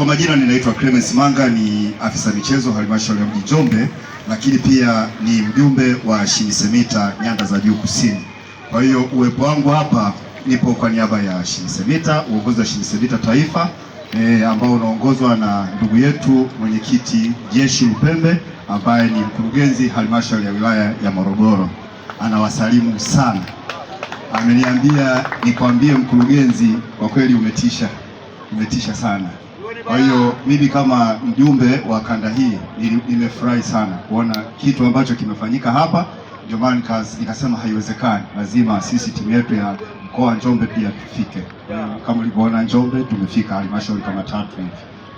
Kwa majina ninaitwa Clemens Manga, ni afisa michezo halmashauri ya mji Njombe, lakini pia ni mjumbe wa SHIMISEMITA nyanda za juu kusini. Kwa hiyo uwepo wangu hapa, nipo kwa niaba ya SHIMISEMITA, uongozi wa SHIMISEMITA taifa ambao unaongozwa na ndugu yetu mwenyekiti Jeshi Lupembe ambaye ni mkurugenzi halmashauri ya wilaya ya Morogoro. Anawasalimu sana. Ameniambia nikwambie mkurugenzi, kwa kweli umetisha sana. Kwa hiyo mimi kama mjumbe wa kanda hii nimefurahi sana kuona kitu ambacho kimefanyika hapa. Ndio maana nikasema haiwezekani, lazima sisi timu yetu ya mkoa wa Njombe pia tufike. Kama ulivyoona Njombe tumefika halmashauri kama 3 hivi.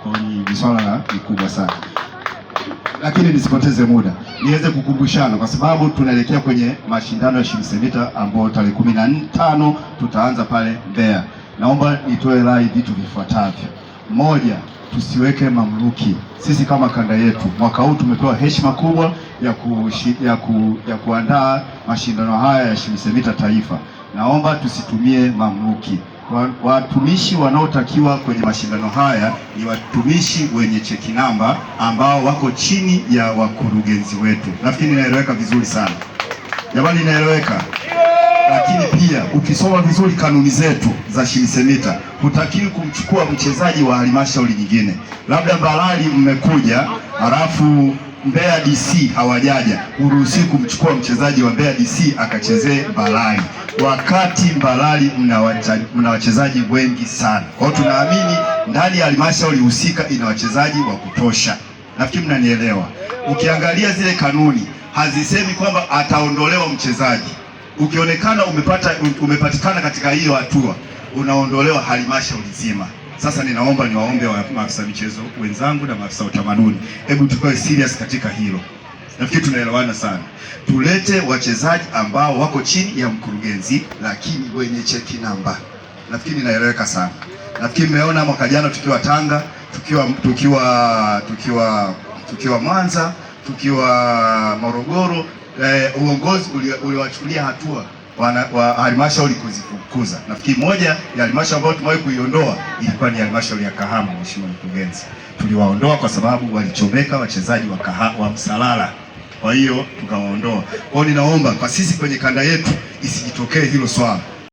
Kwa hiyo ni swala kubwa sana. Lakini nisipoteze muda, niweze kukumbushana kwa sababu tunaelekea kwenye mashindano ya SHIMISEMITA ambao tarehe 15 tutaanza pale Mbeya. Naomba nitoe rai vitu vifuatavyo. Moja, tusiweke mamluki. Sisi kama kanda yetu mwaka huu tumepewa heshima kubwa ya kuandaa mashindano haya ya SHIMISEMITA taifa. Naomba tusitumie mamluki. Watumishi wanaotakiwa kwenye mashindano haya ni watumishi wenye cheki namba ambao wako chini ya wakurugenzi wetu. Nafikiri inaeleweka vizuri sana. Jamani, inaeleweka? Lakini pia ukisoma vizuri kanuni zetu za SHIMISEMITA, hutakiwi kumchukua mchezaji wa halmashauri nyingine. Labda Mbalali mmekuja, halafu Mbeya DC hawajaja, huruhusi kumchukua mchezaji wa Mbeya DC akachezee Mbalali, wakati Mbalali mna wachezaji wengi sana. Kwa hiyo tunaamini ndani ya halmashauri husika ina wachezaji wa kutosha. Nafikiri mnanielewa. Ukiangalia zile kanuni hazisemi kwamba ataondolewa mchezaji. Ukionekana umepatikana katika hiyo hatua, unaondolewa halmashauri nzima. Sasa ninaomba niwaombe maafisa michezo wenzangu na maafisa utamaduni, hebu tukae serious katika hilo. Nafikiri tunaelewana sana. Tulete wachezaji ambao wako chini ya mkurugenzi lakini wenye cheki namba. Nafikiri inaeleweka sana. Nafikiri mmeona mwaka jana tukiwa Tanga, tukiwa Mwanza, tukiwa Morogoro, uongozi uliwachukulia hatua wa halmashauri kuzifukuza. Nafikiri moja ya halmashauri ambayo tumewahi kuiondoa ilikuwa ni halmashauri ya Kahama. Mheshimiwa mkurugenzi, tuliwaondoa kwa sababu walichomeka wachezaji wa Msalala, kwa hiyo tukawaondoa. Kwa hiyo ninaomba kwa sisi kwenye kanda yetu isijitokee hilo swala.